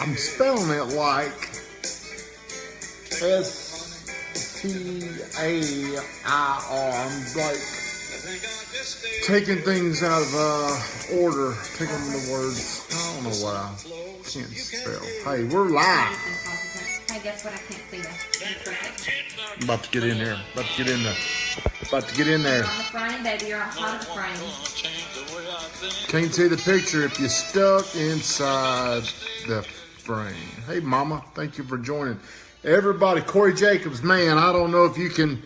I'm spelling it like S-T-A-I-R. I'm like taking things out of order, taking the words. I don't know what I can't spell. Hey, we're live. Hey, guess what? I can't see that. I'm about to get in there. About to get in there. About to get in there. You're on the frame, baby. You're outside of the frame. Can't see the picture if you're stuck inside the frame. Hey, Mama, thank you for joining. Everybody, Corey Jacobs, man, I don't know if you can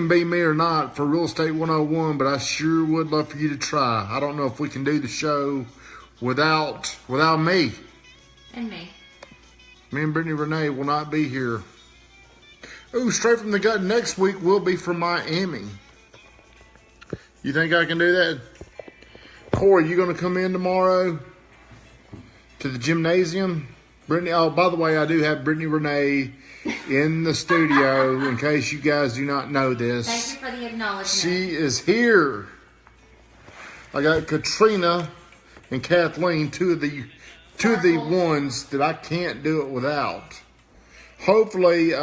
be me or not for Real Estate 101, but I sure would love for you to try. I don't know if we can do the show without me. And me. Me and Brittany Renee will not be here. Ooh, Straight from the Gut next week we'll be from Miami. You think I can do that? Corey, you going to come in tomorrow to the gymnasium? Brittany, oh, by the way, I do have Brittany Renee in the studio in case you guys do not know this. Thank you for the acknowledgement. She is here. I got Katrina and Kathleen, two of the ones that I can't do it without. Hopefully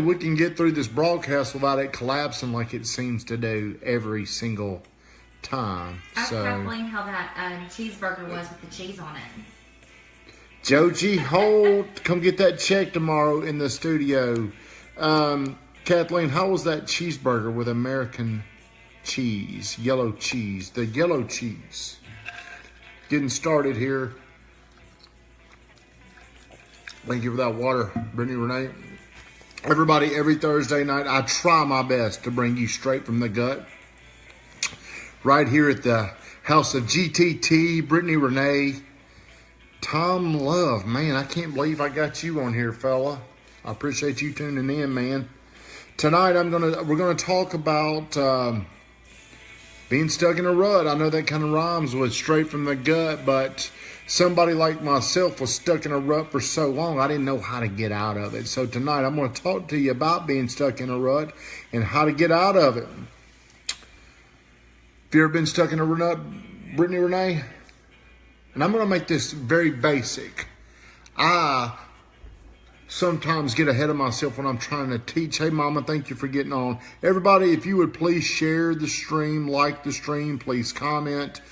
we can get through this broadcast without it collapsing like it seems to do every single time. Ask Kathleen how that cheeseburger was with the cheese on it. Joji Holt, come get that check tomorrow in the studio. Kathleen, how was that cheeseburger with American cheese, yellow cheese, the yellow cheese? Getting started here. Thank you for that water, Brittany Renee. Everybody, every Thursday night, I try my best to bring you straight from the gut. Right here at the house of GTT, Brittany Renee, Tom Love. Man, I can't believe I got you on here, fella. I appreciate you tuning in, man. Tonight, we're gonna talk about being stuck in a rut. I know that kind of rhymes with Straight from the Gut, but somebody like myself was stuck in a rut for so long, I didn't know how to get out of it. So tonight, I'm going to talk to you about being stuck in a rut and how to get out of it. Have you ever been stuck in a rut, Brittany Renee? And I'm going to make this very basic. I sometimes get ahead of myself when I'm trying to teach. Hey, Mama, thank you for getting on. Everybody, if you would please share the stream, like the stream, please comment.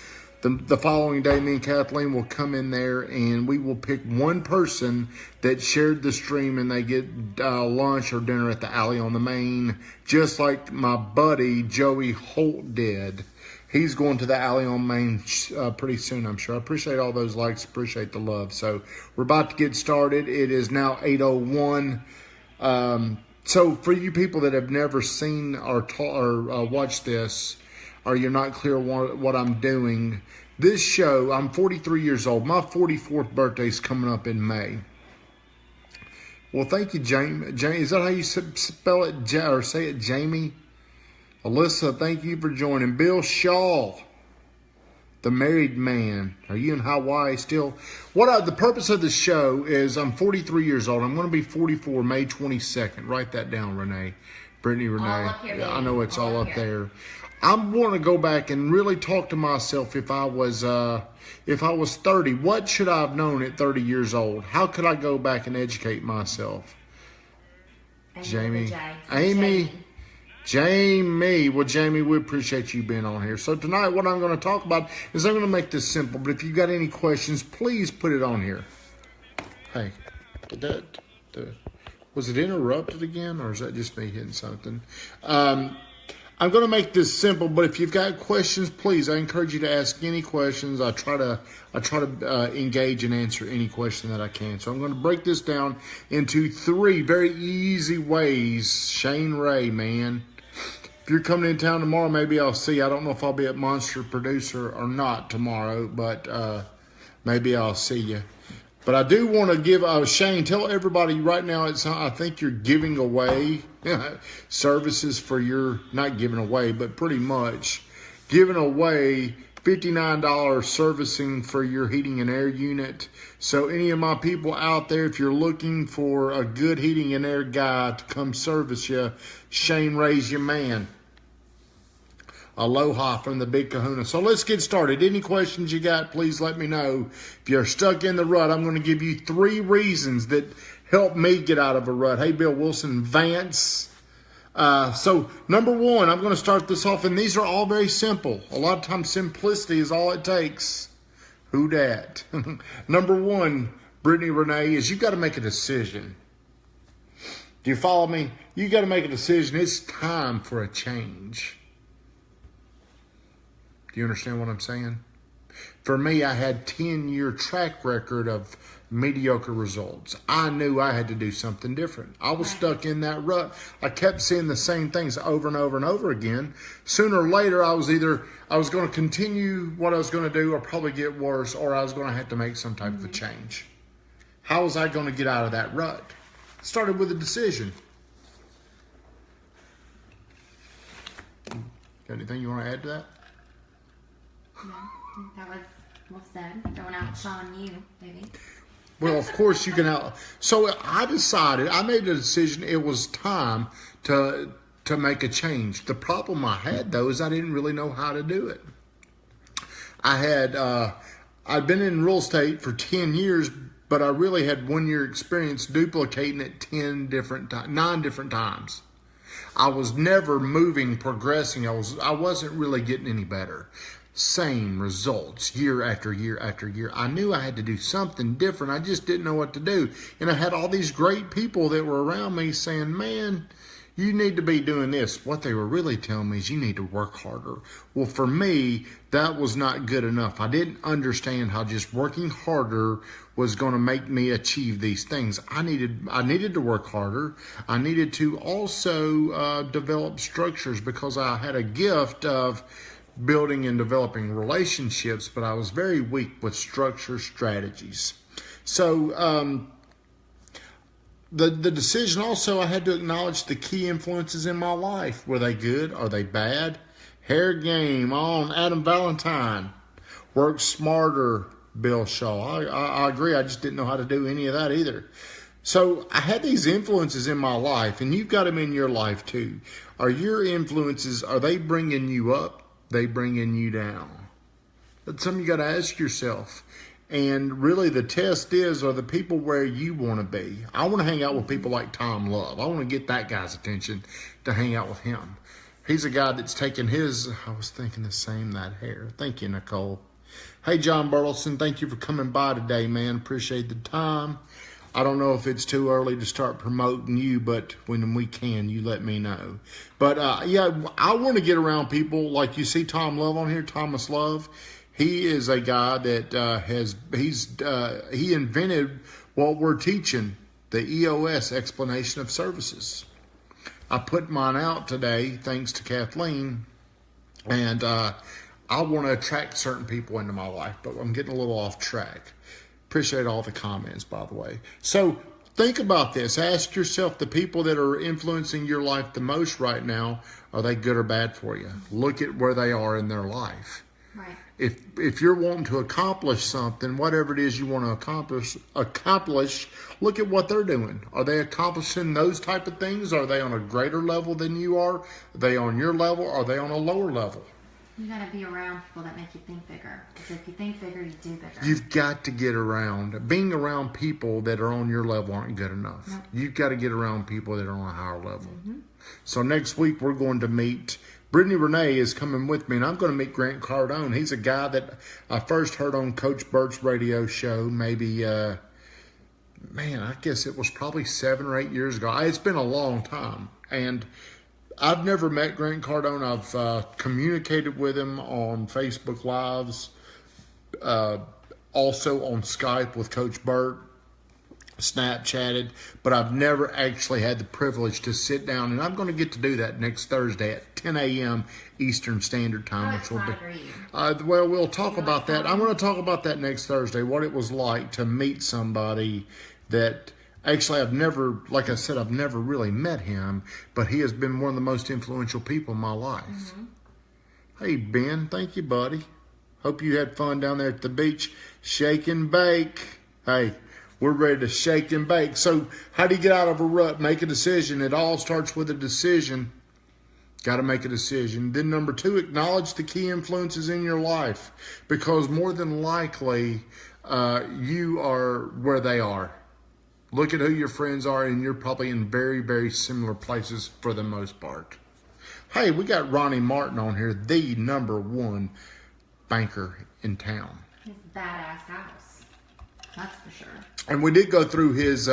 The following day, me and Kathleen will come in there and we will pick one person that shared the stream and they get lunch or dinner at the Alley on the Main, just like my buddy Joey Holt did. He's going to the Alley on Main pretty soon, I'm sure. I appreciate all those likes, appreciate the love. So we're about to get started. It is now 8:01. So for you people that have never seen or watched this, or you're not clear what I'm doing, this show, I'm 43 years old. My 44th birthday is coming up in May. Well, thank you, Jamie. Is that how you spell it or say it, Jamie? Alyssa, thank you for joining. Bill Shaw, the married man. Are you in Hawaii still? The purpose of the show is I'm 43 years old. I'm going to be 44 May 22nd. Write that down, Renee. Brittany Renee. All up here, yeah, I know it's all up here. there. I'm going to go back and really talk to myself if I was 30. What should I have known at 30 years old? How could I go back and educate myself? Jamie. Well, Jamie, we appreciate you being on here. So tonight, what I'm going to talk about is I'm going to make this simple. But if you've got any questions, please put it on here. Hey, was it interrupted again, or is that just me hitting something? I'm going to make this simple, but if you've got questions, please, I encourage you to ask any questions. I try to engage and answer any question that I can. So I'm going to break this down into 3 very easy ways. Shane Ray, man. If you're coming in town tomorrow, maybe I'll see you. I don't know if I'll be at Monster Producer or not tomorrow, but maybe I'll see you. But I do want to give, Shane, tell everybody right now, I think you're giving away services for your, not giving away, but pretty much giving away $59 servicing for your heating and air unit. So any of my people out there, if you're looking for a good heating and air guy to come service you, Shane Ray's your man. Aloha from the Big Kahuna. So let's get started. Any questions you got, please let me know. If you're stuck in the rut, I'm going to give you 3 reasons that help me get out of a rut. Hey, Bill Wilson, Vance. So number 1, I'm going to start this off, and these are all very simple. A lot of times simplicity is all it takes. Who dat? Number 1, Brittany Renee, is you got to make a decision. Do you follow me? You got to make a decision. It's time for a change. Do you understand what I'm saying? For me, I had 10-year track record of mediocre results. I knew I had to do something different. I was stuck in that rut. I kept seeing the same things over and over and over again. Sooner or later, I was going to continue what I was going to do or probably get worse, or I was going to have to make some type of a change. How was I going to get out of that rut? It started with a decision. Got anything you want to add to that? No, that was well said. Throwing out Sean, you, maybe. Well, of course you can help. So I made a decision. It was time to make a change. The problem I had, though, is I didn't really know how to do it. I'd been in real estate for 10 years, but I really had 1 year experience duplicating it 9 different times. I was never moving, progressing. I wasn't really getting any better. Same results year after year after year. I knew I had to do something different. I just didn't know what to do. And I had all these great people that were around me saying, man, you need to be doing this. What they were really telling me is you need to work harder. Well, for me, that was not good enough. I didn't understand how just working harder was going to make me achieve these things. I needed to work harder. I needed to also develop structures because I had a gift of building and developing relationships, but I was very weak with structure strategies. So the decision also, I had to acknowledge the key influences in my life. Were they good? Are they bad? Hair Game on Adam Valentine. Work Smarter, Bill Shaw. I agree. I just didn't know how to do any of that either. So I had these influences in my life, and you've got them in your life too. Are your influences, are they bringing you up? They bringing you down? That's something you got to ask yourself. And really the test is, are the people where you want to be? I want to hang out with people like Tom Love. I want to get that guy's attention to hang out with him. He's a guy that's taken I was thinking the same, that hair. Thank you, Nicole. Hey, John Burleson, thank you for coming by today, man. Appreciate the time. I don't know if it's too early to start promoting you, but when we can, you let me know. But yeah, I want to get around people like you see Tom Love on here, Thomas Love. He is a guy that he invented what we're teaching, the EOS, explanation of services. I put mine out today, thanks to Kathleen, and I want to attract certain people into my life, but I'm getting a little off track. Appreciate all the comments, by the way. So think about this. Ask yourself, the people that are influencing your life the most right now, are they good or bad for you? Look at where they are in their life. Right. If you're wanting to accomplish something, whatever it is you want to accomplish, look at what they're doing. Are they accomplishing those type of things? Are they on a greater level than you are? Are they on your level? Are they on a lower level? You got to be around people that make you think bigger. Because if you think bigger, you do bigger. You've got to get around. Being around people that are on your level aren't good enough. Nope. You've got to get around people that are on a higher level. Mm-hmm. So next week we're going to meet. Brittany Renee is coming with me, and I'm going to meet Grant Cardone. He's a guy that I first heard on Coach Bert's radio show maybe, I guess it was probably 7 or 8 years ago. It's been a long time, and I've never met Grant Cardone. I've communicated with him on Facebook Lives, also on Skype with Coach Bert, Snapchatted, but I've never actually had the privilege to sit down, and I'm going to get to do that next Thursday at 10 a.m. Eastern Standard Time, which will be. Well, we'll talk about that. I'm going to talk about that next Thursday, what it was like to meet somebody that actually I've never, like I said, I've never really met him, but he has been one of the most influential people in my life. Mm-hmm. Hey, Ben, thank you, buddy. Hope you had fun down there at the beach. Shake and bake. Hey, we're ready to shake and bake. So how do you get out of a rut? Make a decision. It all starts with a decision. Got to make a decision. Then number 2, acknowledge the key influences in your life, because more than likely you are where they are. Look at who your friends are, and you're probably in very, very similar places for the most part. Hey, we got Ronnie Martin on here, the #1 banker in town. His badass house. That's for sure. And we did go through his,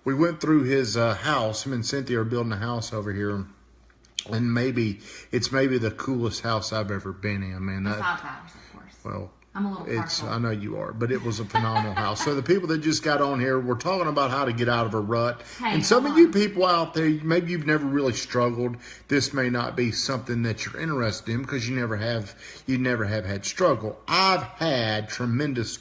we went through his house. Him and Cynthia are building a house over here. And it's maybe the coolest house I've ever been in, man. Besides ours, of course. Well, I'm a little partial. I know you are, but it was a phenomenal house. So the people that just got on here, we're talking about how to get out of a rut. Hey, and some of you people out there, maybe you've never really struggled. This may not be something that you're interested in because you never have had struggle. I've had tremendous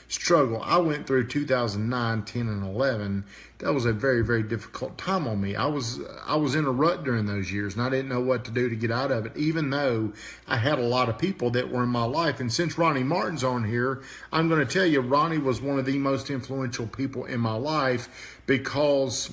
struggle. I went through 2009, 10, and 11. That was a very, very difficult time on me. I was in a rut during those years, and I didn't know what to do to get out of it, even though I had a lot of people that were in my life. And since Ronnie Martin's on here, I'm going to tell you, Ronnie was one of the most influential people in my life, because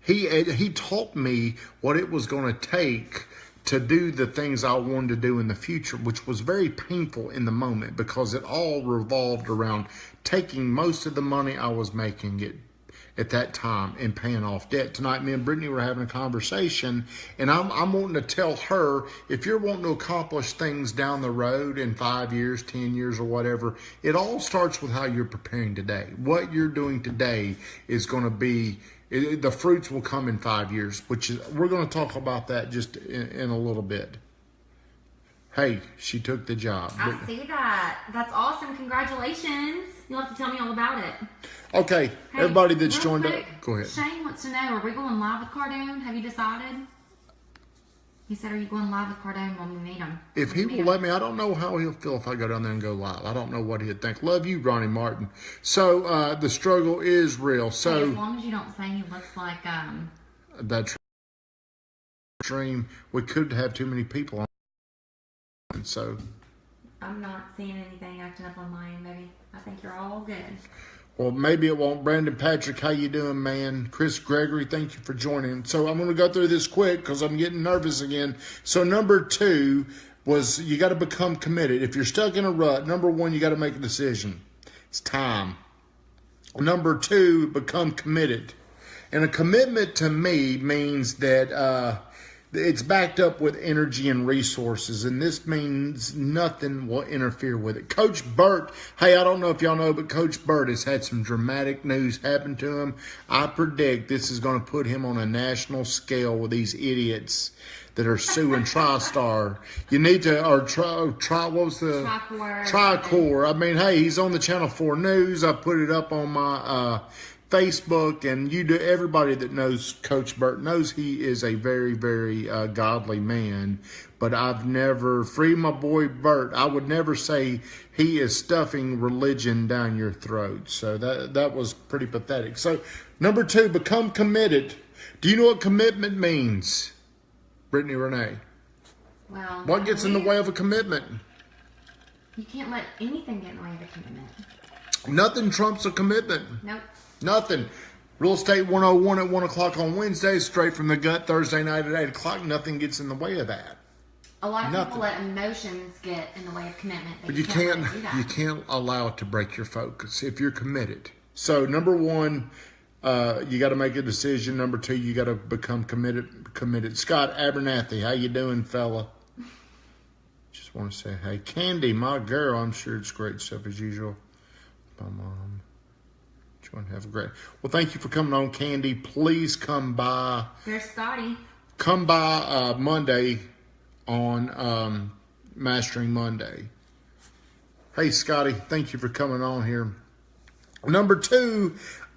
he taught me what it was going to take to do the things I wanted to do in the future, which was very painful in the moment, because it all revolved around taking most of the money I was making at that time and paying off debt. Tonight, me and Brittany were having a conversation, and I'm wanting to tell her, if you're wanting to accomplish things down the road in 5 years, 10 years, or whatever, it all starts with how you're preparing today. What you're doing today is going to be, the fruits will come in 5 years, which is, we're going to talk about that just in a little bit. Hey, she took the job. I see that. That's awesome. Congratulations. You'll have to tell me all about it. Okay, hey, everybody that's joined quick, up, go ahead. Shane wants to know, are we going live with Cardone? Have you decided? He said, are you going live with Cardone when we meet him? If he will let me, I don't know how he'll feel if I go down there and go live. I don't know what he'd think. Love you, Ronnie Martin. So the struggle is real. So hey, as long as you don't say he looks like that dream, we could have too many people on. So I'm not seeing anything acting up on my end, baby. I think you're all good. Well, maybe it won't. Brandon Patrick, how you doing, man? Chris Gregory, thank you for joining. So I'm going to go through this quick because I'm getting nervous again. So number 2 was, you got to become committed. If you're stuck in a rut, number 1, you got to make a decision. It's time. Number 2, become committed. And a commitment to me means that it's backed up with energy and resources, and this means nothing will interfere with it. Coach Burt, hey, I don't know if y'all know, but Coach Burt has had some dramatic news happen to him. I predict this is going to put him on a national scale with these idiots that are suing TriStar. You need to, or what was the? Tricor. I mean, hey, he's on the Channel 4 News. I put it up on my Facebook, and everybody that knows Coach Burt knows he is a very, very godly man. But I've never, free my boy Burt, I would never say he is stuffing religion down your throat. So that was pretty pathetic. So number 2, become committed. Do you know what commitment means, Brittany Renee? Well, what gets in the way of a commitment? You can't let anything get in the way of a commitment. Nothing trumps a commitment. Nope. Nothing. Real Estate 101 at 1 o'clock on Wednesdays, straight from the gut, Thursday night at 8 o'clock. Nothing gets in the way of that. A lot of people let emotions get in the way of commitment. But you can't allow it to break your focus if you're committed. So number 1, you got to make a decision. Number 2, you got to become committed. Scott Abernathy, how you doing, fella? Just want to say, hey, Candy, my girl, I'm sure it's great stuff as usual. My mom. Have a great. Well, thank you for coming on, Candy. Please come by. There's Scotty. Come by Monday on Mastering Monday. Hey, Scotty, thank you for coming on here. Number 2,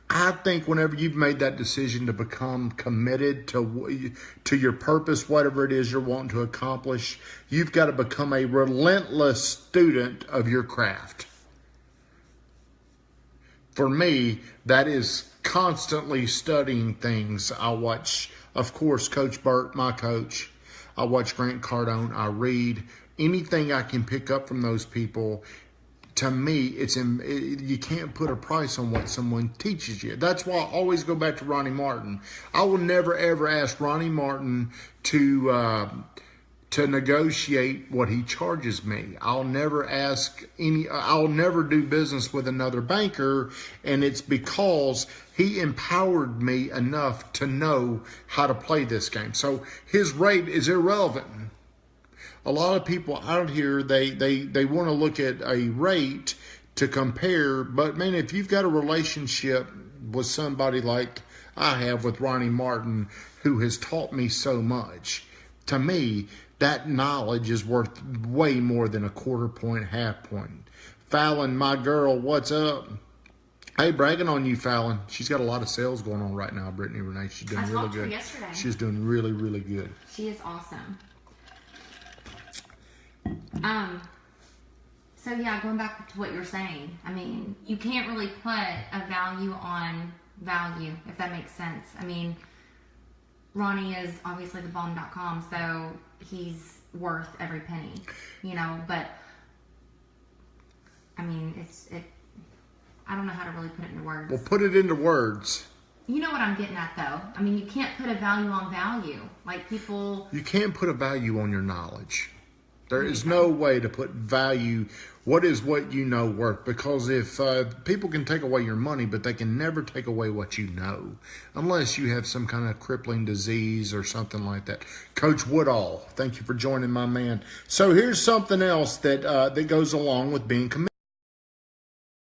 I think whenever you've made that decision to become committed to your purpose, whatever it is you're wanting to accomplish, you've got to become a relentless student of your craft. For me, that is constantly studying things. I watch, of course, Coach Burt, my coach. I watch Grant Cardone. I read anything I can pick up from those people. to me, you can't put a price on what someone teaches you. That's why I always go back to Ronnie Martin. I will never ever ask Ronnie Martin to negotiate what he charges me. I'll never do business with another banker, and it's because he empowered me enough to know how to play this game. So his rate is irrelevant. A lot of people out here, they want to look at a rate to compare, but man, if you've got a relationship with somebody like I have with Ronnie Martin, who has taught me so much, to me, that knowledge is worth way more than a quarter point, half point. Fallon, my girl, what's up? Hey, bragging on you, Fallon. She's got a lot of sales going on right now, Brittany Renee. She's doing really good. Yesterday. She's doing really, really good. She is awesome. So yeah, going back to what you're saying, I mean, you can't really put a value on value, if that makes sense. I mean, Ronnie is obviously the bomb.com, so he's worth every penny, but I mean, I don't know how to really put it into words. Well, put it into words. You know what I'm getting at, though. I mean, you can't put a value on value. Like, people... You can't put a value on your knowledge. There is no way to put value. What is what you know worth? Because if people can take away your money, but they can never take away what you know, unless you have some kind of crippling disease or something like that. Coach Woodall, thank you for joining, my man. So here's something else that goes along with being committed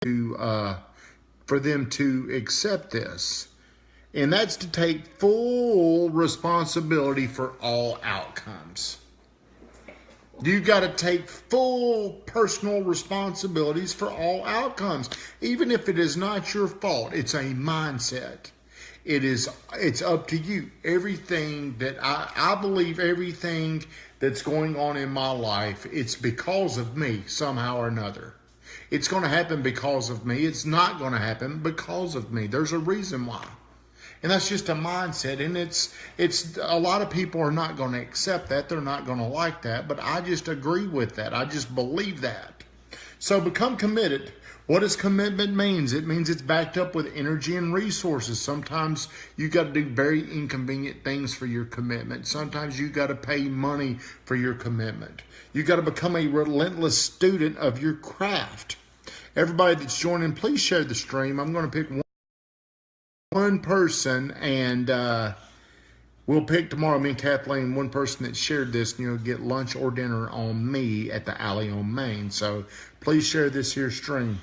to, for them to accept this, and that's to take full responsibility for all outcomes. You got to take full personal responsibilities for all outcomes, even if it is not your fault. It's a mindset. It's up to you. Everything that I believe, everything that's going on in my life, it's because of me somehow or another. It's going to happen because of me. It's not going to happen because of me. There's a reason why. And that's just a mindset, and it's a lot of people are not going to accept that. They're not going to like that, but I just agree with that. I just believe that. So become committed. What does commitment means? It means it's backed up with energy and resources. Sometimes you got to do very inconvenient things for your commitment. Sometimes you got to pay money for your commitment. You got to become a relentless student of your craft. Everybody that's joining, please share the stream. I'm going to pick one person, and we'll pick tomorrow, me and Kathleen, one person that shared this, get lunch or dinner on me at the Alley on Main. So please share this here stream.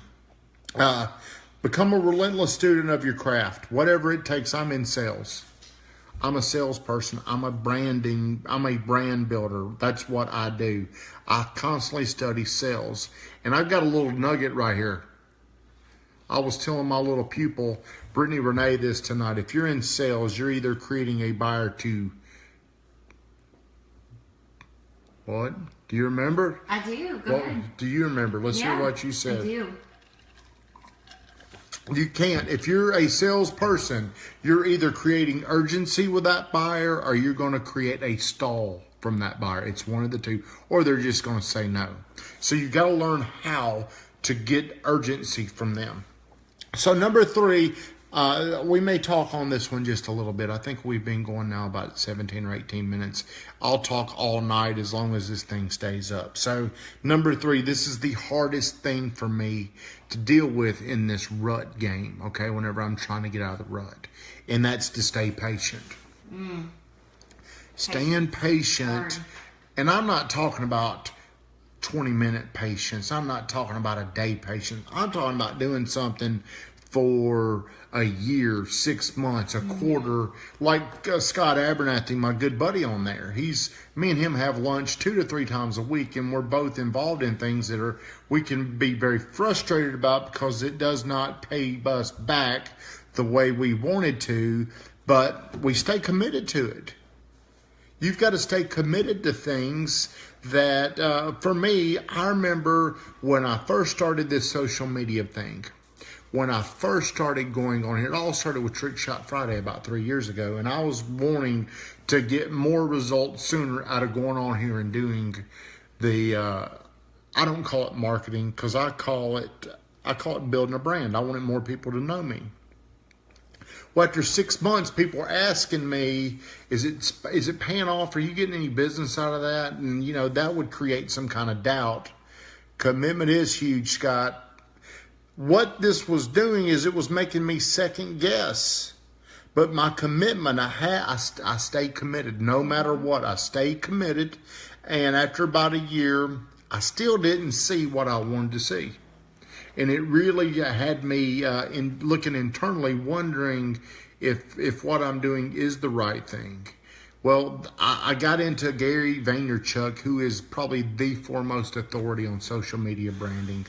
Become a relentless student of your craft, whatever it takes. I'm in sales. I'm a salesperson. I'm a brand builder. That's what I do. I constantly study sales, and I've got a little nugget right here. I was telling my little pupil, Brittany Renee, this tonight. If you're in sales, you're either creating a buyer to... What? Do you remember? I do. Go ahead. Do you remember? Let's hear what you said. I do. You can't. If you're a salesperson, you're either creating urgency with that buyer or you're going to create a stall from that buyer. It's one of the two. Or they're just going to say no. So you got to learn how to get urgency from them. So number 3, we may talk on this one just a little bit. I think we've been going now about 17 or 18 minutes. I'll talk all night as long as this thing stays up. So number 3, this is the hardest thing for me to deal with in this rut game, okay, whenever I'm trying to get out of the rut. And that's to stay patient. Staying patient. And I'm not talking about 20-minute patience. I'm not talking about a day patience. I'm talking about doing something for a year, 6 months, a quarter, like Scott Abernathy, my good buddy on there. Me and him have lunch 2 to 3 times a week, and we're both involved in things that we can be very frustrated about because it does not pay us back the way we wanted to, but we stay committed to it. You've got to stay committed to things that, for me, I remember when I first started this social media thing. When I first started going on here, it all started with Trick Shot Friday about 3 years ago, and I was wanting to get more results sooner out of going on here and doing I don't call it marketing because I call it building a brand. I wanted more people to know me. Well, after 6 months, people are asking me, is it paying off? Are you getting any business out of that? And, that would create some kind of doubt. Commitment is huge, Scott. What this was doing is it was making me second guess. But my commitment, I stayed committed. No matter what, I stayed committed. And after about a year, I still didn't see what I wanted to see. And it really had me looking internally, wondering if what I'm doing is the right thing. Well, I got into Gary Vaynerchuk, who is probably the foremost authority on social media branding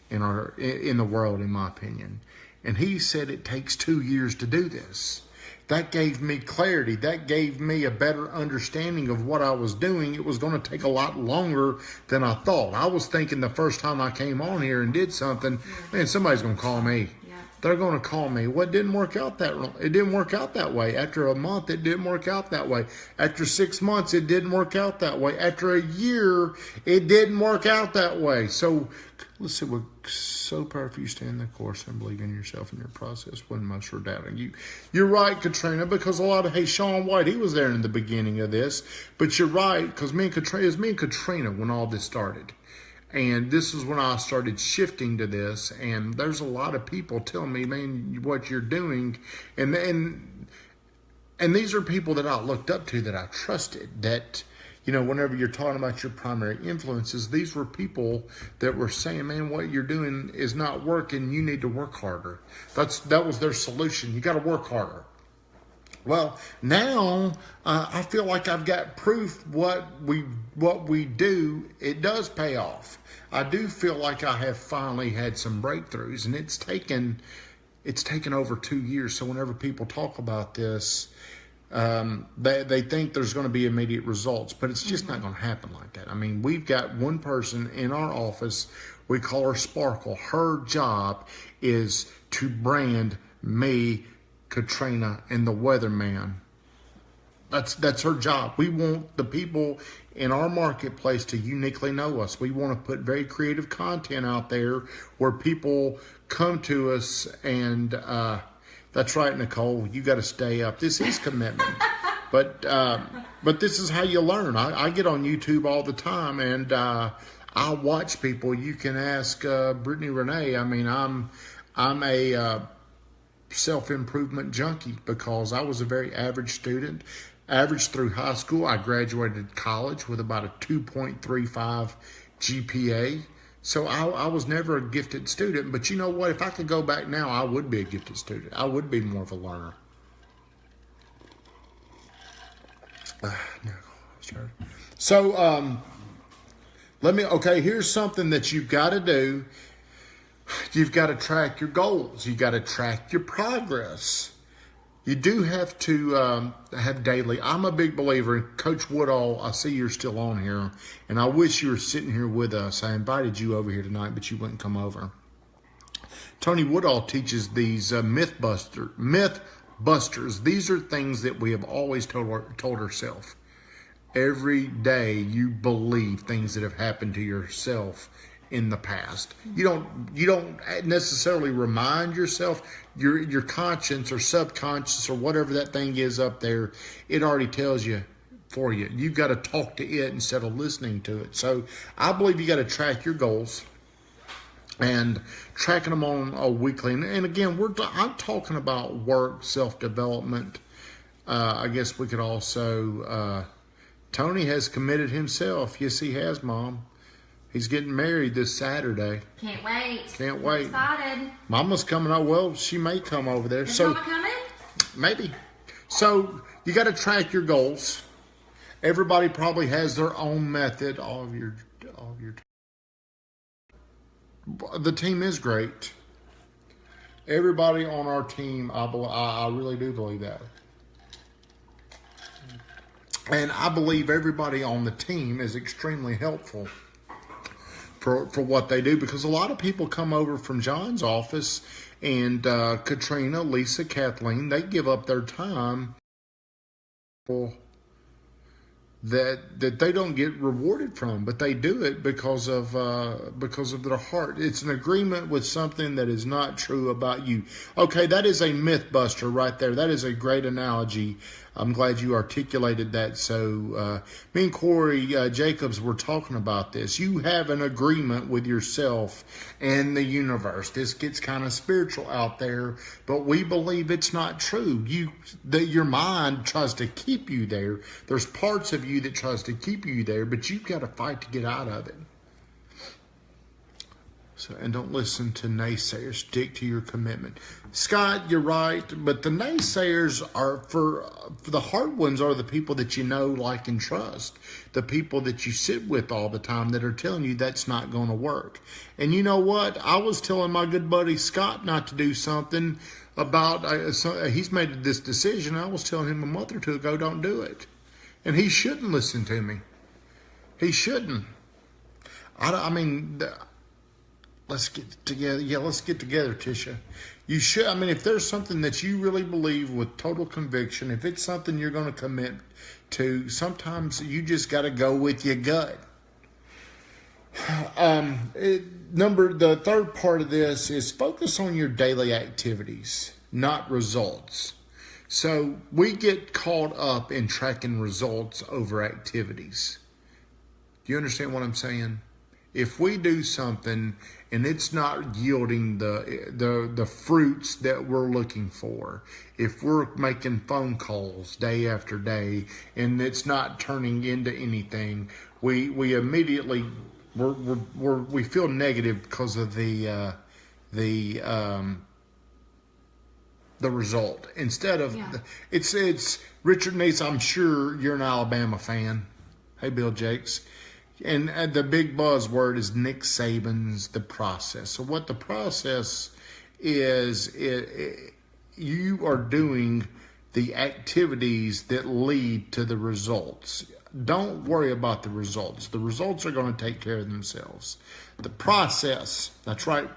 in the world, in my opinion. And he said it takes 2 years to do this. That gave me clarity. That gave me a better understanding of what I was doing. It was going to take a lot longer than I thought. I was thinking the first time I came on here and did something, man, somebody's going to call me. Yeah. They're going to call me. Well, it didn't work out that way. After a month, it didn't work out that way. After 6 months, it didn't work out that way. After a year, it didn't work out that way. So let's see, we're so powerful you stand the course and believe in yourself and your process when most are doubting you. You're right, Katrina, because Shaun White, he was there in the beginning of this. But you're right, because it was me and Katrina when all this started. And this is when I started shifting to this. And there's a lot of people telling me, man, what you're doing. And these are people that I looked up to, that I trusted, that, whenever you're talking about your primary influences, these were people that were saying, man, what you're doing is not working. You need to work harder. That was their solution. You got to work harder. Well, now I feel like I've got proof what we do, it does pay off. I do feel like I have finally had some breakthroughs, and it's taken over 2 years. So whenever people talk about this, they think there's going to be immediate results, but it's just not going to happen like that. I mean, we've got one person in our office. We call her Sparkle. Her job is to brand me, Katrina, and the Weatherman. That's her job. We want the people in our marketplace to uniquely know us. We want to put very creative content out there where people come to us and that's right, Nicole. You got to stay up. This is commitment, but this is how you learn. I get on YouTube all the time, and I watch people. You can ask Brittany Renee. I mean, I'm a self-improvement junkie because I was a very average student. Average through high school. I graduated college with about a 2.35 GPA. So I was never a gifted student, but you know what? If I could go back now, I would be a gifted student. I would be more of a learner. So here's something that you've got to do. You've got to track your goals. You've got to track your progress. You do have to have daily. I'm a big believer in Coach Woodall. I see you're still on here, and I wish you were sitting here with us. I invited you over here tonight, but you wouldn't come over. Tony Woodall teaches these myth busters. These are things that we have always told ourselves. Every day you believe things that have happened to yourself in the past. You don't necessarily remind yourself. Your conscience or subconscious or whatever that thing is up there, it already tells you for you. You've got to talk to it instead of listening to it. So I believe you got to track your goals and tracking them on a weekly. And again, I'm talking about work, self-development. I guess we could also, Tony has committed himself. Yes, he has, Mom. He's getting married this Saturday. Can't wait. Can't wait. Excited. Mama's coming out. Well, she may come over there. Is so Mama coming? Maybe. So you got to track your goals. Everybody probably has their own method. The team is great. Everybody on our team, I really do believe that. And I believe everybody on the team is extremely helpful for what they do, because a lot of people come over from John's office and Katrina, Lisa, Kathleen, they give up their time that they don't get rewarded from, but they do it because of their heart. It's an agreement with something that is not true about you. Okay, that is a myth buster right there. That is a great analogy. I'm glad you articulated that. So me and Corey Jacobs were talking about this. You have an agreement with yourself and the universe. This gets kind of spiritual out there, but we believe it's not true. Your mind tries to keep you there. There's parts of you that tries to keep you there, but you've got to fight to get out of it. So, and don't listen to naysayers. Stick to your commitment. Scott, you're right, but the naysayers are for the hard ones are the people that you know, like, and trust. The people that you sit with all the time that are telling you that's not going to work. And you know what? I was telling my good buddy Scott not to do something about, he's made this decision. I was telling him a month or two ago, don't do it. And he shouldn't listen to me. He shouldn't. I mean... Let's get together. Yeah, let's get together, Tisha. You should. I mean, if there's something that you really believe with total conviction, if it's something you're going to commit to, sometimes you just got to go with your gut. The third part of this is focus on your daily activities, not results. So we get caught up in tracking results over activities. Do you understand what I'm saying? If we do something and it's not yielding the fruits that we're looking for, if we're making phone calls day after day and it's not turning into anything, we immediately we feel negative because of the result. Instead of it's Richard Neese. I'm sure you're an Alabama fan. Hey, Bill Jakes. And the big buzzword is Nick Saban's The Process. So what the process is, you are doing the activities that lead to the results. Don't worry about the results. The results are going to take care of themselves. The process, that's right.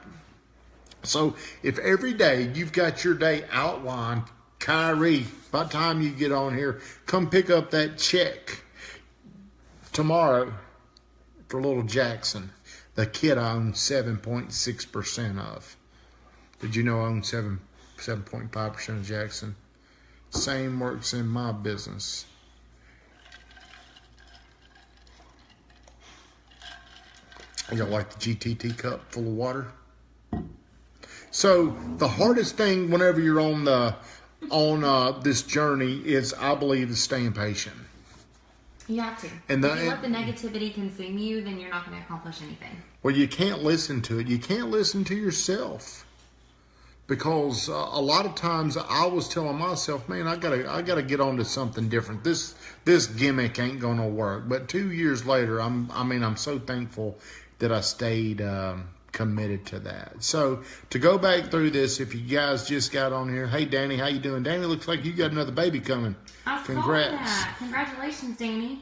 So if every day you've got your day outlined, Kyrie, by the time you get on here, come pick up that check tomorrow for little Jackson, the kid I own 7.6% of. Did you know I own 7.5% of Jackson? Same works in my business. I got like the GTT cup full of water. So the hardest thing whenever you're on this journey is, I believe, is staying patient. You have to. If you let the negativity consume you, then you're not going to accomplish anything. Well, you can't listen to it. You can't listen to yourself, because a lot of times I was telling myself, "Man, I gotta get on to something different. This gimmick ain't going to work." But 2 years later, I'm so thankful that I stayed committed to that. So to go back through this, if you guys just got on here, hey Danny, how you doing? Danny, looks like you got another baby coming. Congrats. Saw that. Congratulations, Danny.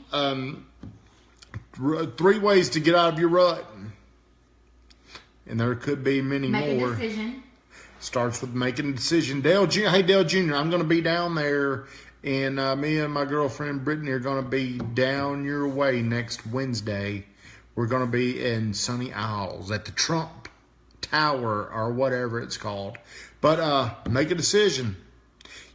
3 ways to get out of your rut, and there could be many more. Make a decision. Starts with making a decision. Dale Jr., I'm going to be down there, and me and my girlfriend Brittany are going to be down your way next Wednesday. We're going to be in Sunny Isles at the Trump Tower or whatever it's called. But make a decision.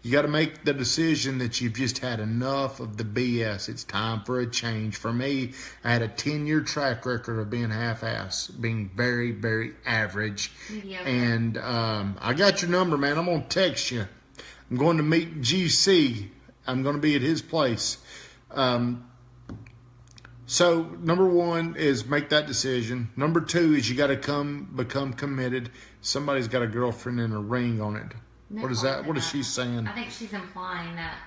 You got to make the decision that you've just had enough of the BS. It's time for a change. For me, I had a 10-year track record of being half-ass, being very, very average. Mediocre. And I got your number, man. I'm going to text you. I'm going to meet GC. I'm going to be at his place. So number 1 is make that decision. Number 2 is you got to become committed. Somebody's got a girlfriend and a ring on it. What is that? What is she saying? I think she's implying that,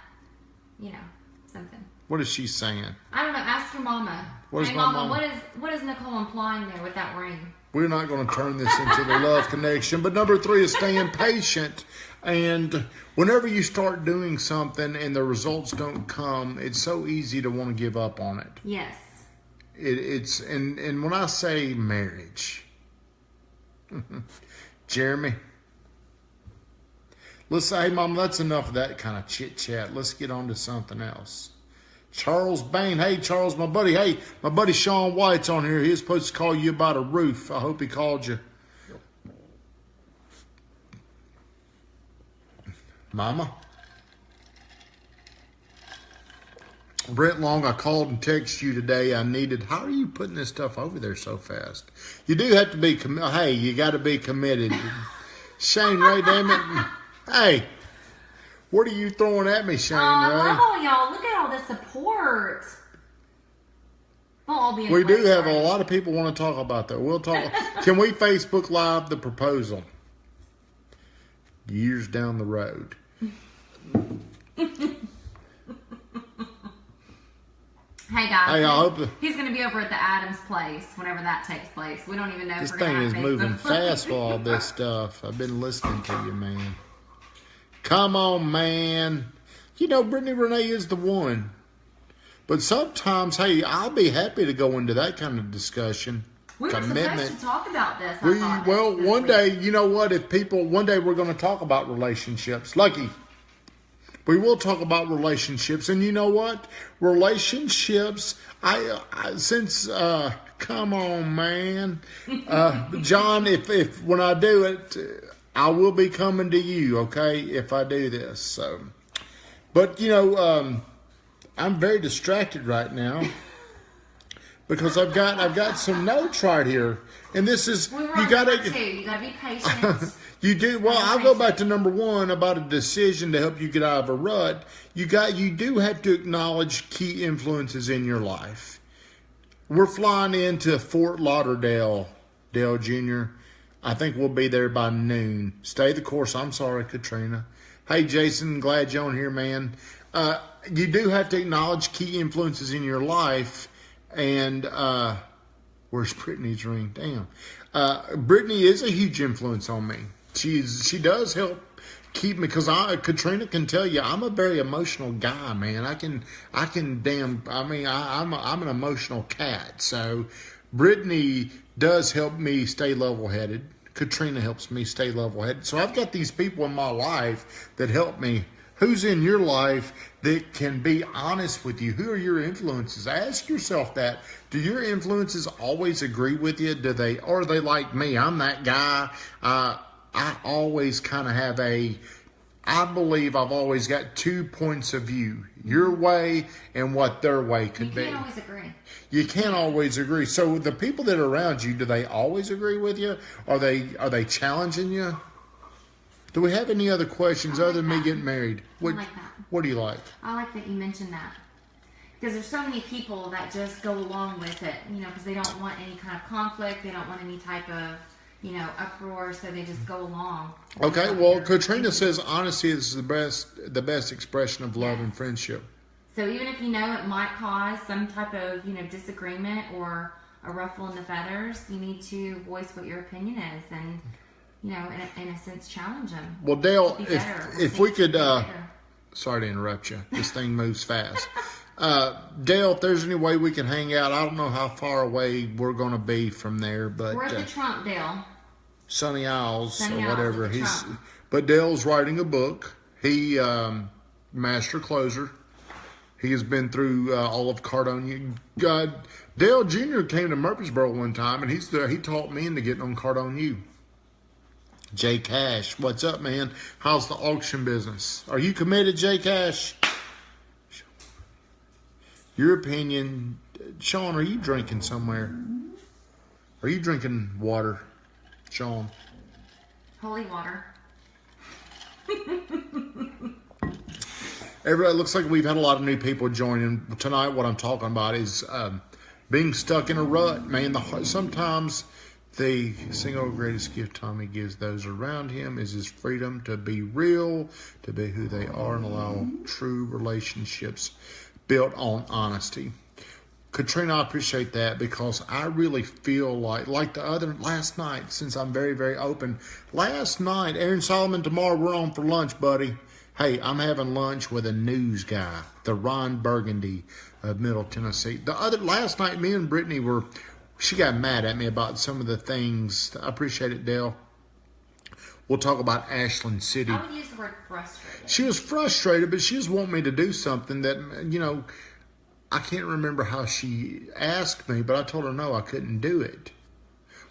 something. What is she saying? I don't know. Ask your mama. What is hey, my mama? What is Nicole implying there with that ring? We're not going to turn this into the love connection. But number 3 is staying patient. And whenever you start doing something and the results don't come, it's so easy to want to give up on it. Yes. It's and when I say marriage, Jeremy, let's say, hey, Mom, that's enough of that kind of chit chat. Let's get on to something else. Charles Bain. Hey, Charles, my buddy. Hey, my buddy Sean White's on here. He was supposed to call you about a roof. I hope he called you. Mama? Brent Long, I called and texted you today. How are you putting this stuff over there so fast? You do have to be, hey, you got to be committed. Shane Ray, damn it. Hey, what are you throwing at me, Shane Ray? I love all y'all. Look at all the support. We'll all be We do have a lot of people want to talk about that. We'll talk. Can we Facebook Live the proposal? Years down the road. Hey guys, hey, I hope he's going to be over at the Adams place whenever that takes place. We don't even know this if we're thing gonna is have moving Facebook. fast for all this stuff. I've been listening to you, man. Come on, man. You know, Brittany Renee is the one. But sometimes, hey, I'll be happy to go into that kind of discussion. We were supposed to talk about this. One day, you know what? One day we're going to talk about relationships. Lucky. We will talk about relationships. And you know what? Relationships, come on, man. John, if when I do it, I will be coming to you, okay? If I do this. So, but, I'm very distracted right now. Because I've got some notes right here, and this is you gotta be patient. You do well. I'll go back to number 1 about a decision to help you get out of a rut. You do have to acknowledge key influences in your life. We're flying into Fort Lauderdale, Dale Jr. I think we'll be there by noon. Stay the course. I'm sorry, Katrina. Hey, Jason, glad you're on here, man. You do have to acknowledge key influences in your life. And where's Brittany's ring? Damn. Brittany is a huge influence on me. She does help keep me, because Katrina can tell you I'm a very emotional guy, man. I'm an emotional cat. So Brittany does help me stay level-headed. Katrina helps me stay level-headed. So I've got these people in my life that help me. Who's in your life that can be honest with you? Who are your influences? Ask yourself that. Do your influences always agree with you? Or are they like me? I'm that guy. I always kind of have I believe I've always got 2 points of view. Your way and what their way could be. You can't always agree. You can't always agree. So the people that are around you, do they always agree with you? Are they challenging you? Do we have any other questions other than me getting married? I like that. What do you like? I like that you mentioned that. Because there's so many people that just go along with it, because they don't want any kind of conflict. They don't want any type of, uproar, so they just go along. Okay, well, Katrina says honesty is the best expression of love and friendship. So even if it might cause some type of, disagreement or a ruffle in the feathers, you need to voice what your opinion is and, in a sense, challenge them. Well, Dale, if we could, sorry to interrupt you. This thing moves fast. Dale, if there's any way we can hang out, I don't know how far away we're going to be from there, but we're at the Trump, Dale. Sunny Isles or Isles whatever. But Dale's writing a book. He master closer. He has been through all of Cardone. Dale Jr. came to Murfreesboro one time, and he taught me into getting on Cardone U. Jay Cash, what's up, man? How's the auction business? Are you committed, Jay Cash? Your opinion, Sean, are you drinking somewhere? Are you drinking water, Sean? Holy water. Everybody, it looks like we've had a lot of new people joining. Tonight, what I'm talking about is being stuck in a rut, man. Sometimes the single greatest gift Tommy gives those around him is his freedom to be real, to be who they are, and allow true relationships built on honesty. Katrina, I appreciate that, because I really feel like last night, since I'm very, very open. Last night, Aaron Solomon, tomorrow we're on for lunch, buddy. Hey, I'm having lunch with a news guy, the Ron Burgundy of Middle Tennessee. Last night, me and Brittany she got mad at me about some of the things. I appreciate it, Dale. We'll talk about Ashland City. I would use the word frustrated. She was frustrated, but she just wanted me to do something that, I can't remember how she asked me, but I told her no, I couldn't do it.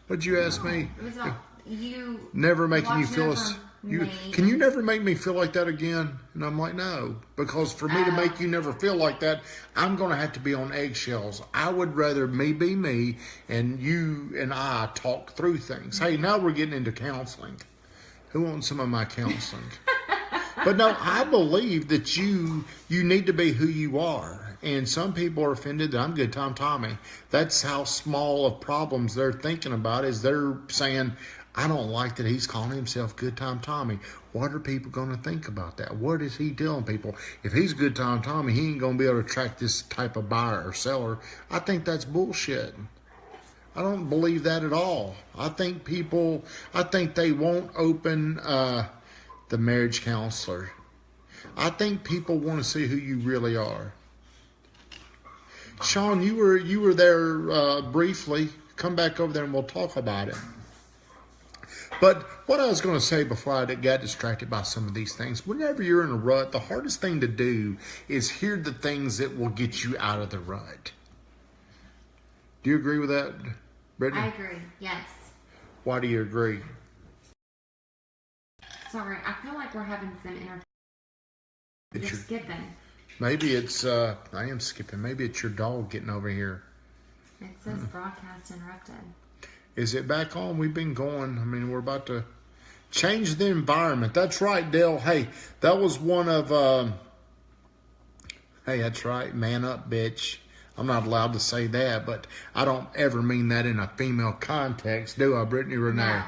What'd you ask me? It was about you Never making you watching feel over me. can you never make me feel like that again? And I'm like, no, because for me to make you never feel like that, I'm going to have to be on eggshells. I would rather me be me and you and I talk through things. Hey, now we're getting into counseling. Who wants some of my counseling? But no, I believe that you need to be who you are. And some people are offended that I'm Good Time Tommy. That's how small of problems they're thinking about, is they're saying, I don't like that he's calling himself Good Time Tommy. What are people going to think about that? What is he telling people? If he's Good Time Tommy, he ain't going to be able to attract this type of buyer or seller. I think that's bullshit. I don't believe that at all. I think they won't open the marriage counselor. I think people want to see who you really are. Sean, you were there briefly. Come back over there and we'll talk about it. But what I was going to say before I got distracted by some of these things, whenever you're in a rut, the hardest thing to do is hear the things that will get you out of the rut. Do you agree with that, Brittany? I agree, yes. Why do you agree? Sorry, I feel like we're having some You're skipping. Maybe it's, I am skipping. Maybe it's your dog getting over here. It says broadcast interrupted. Is it back on? We've been going. I mean, we're about to change the environment. That's right, Dale. Hey, that was one of, hey, that's right. Man up, bitch. I'm not allowed to say that, but I don't ever mean that in a female context, do I, Brittany Renee? No.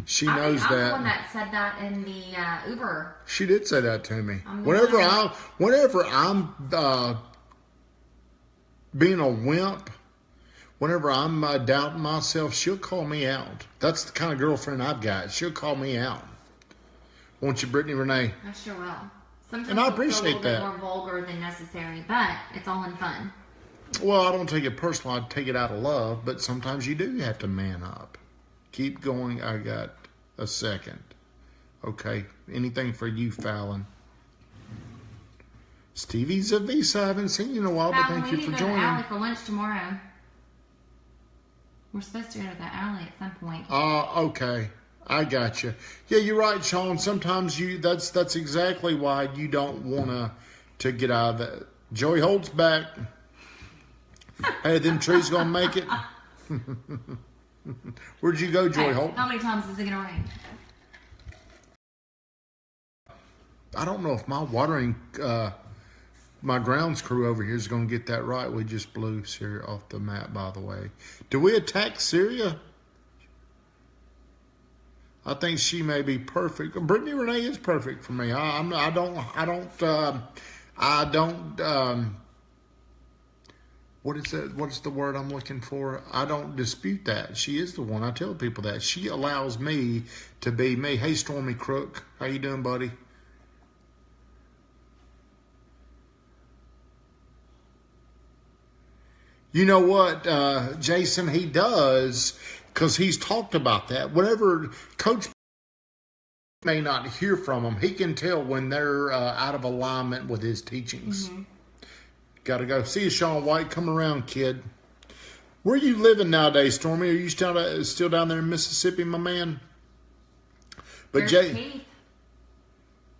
She knows I'm that. the one that said that in the Uber. She did say that to me. Whenever I'm being a wimp, whenever I'm doubting myself, she'll call me out. That's the kind of girlfriend I've got. She'll call me out. Won't you, Brittany Renee? I sure will. Sometimes And I it's appreciate a little that. bit more vulgar than necessary, but it's all in fun. Well, I don't take it personal. I take it out of love, but sometimes you do have to man up. Keep going. I got a second. Okay. Anything for you, Fallon? Stevie Zavisa, I haven't seen you in a while, but thank you for joining. We need to go to the alley for lunch tomorrow. We're supposed to go to the alley at some point. Okay. I got you. Yeah, you're right, Sean. Sometimes that's exactly why you don't want to get out of that. Joey Holt's back. Hey, them trees gonna make it. Where'd you go, Joey Holt? How many times is it gonna rain? I don't know if my watering, my grounds crew over here is going to get that right. We just blew Syria off the map, by the way. Do we attack Syria? I think she may be perfect. Brittany Renee is perfect for me. I don't. What is that? What is the word I'm looking for? I don't dispute that. She is the one. I tell people that. She allows me to be me. Hey, Stormy Crook. How you doing, buddy? You know what, Jason, he does, because he's talked about that. Whenever Coach may not hear from them, he can tell when they're out of alignment with his teachings. Mm-hmm. Got to go. See you, Sean White. Come around, kid. Where are you living nowadays, Stormy? Are you still down there in Mississippi, my man? But Keith.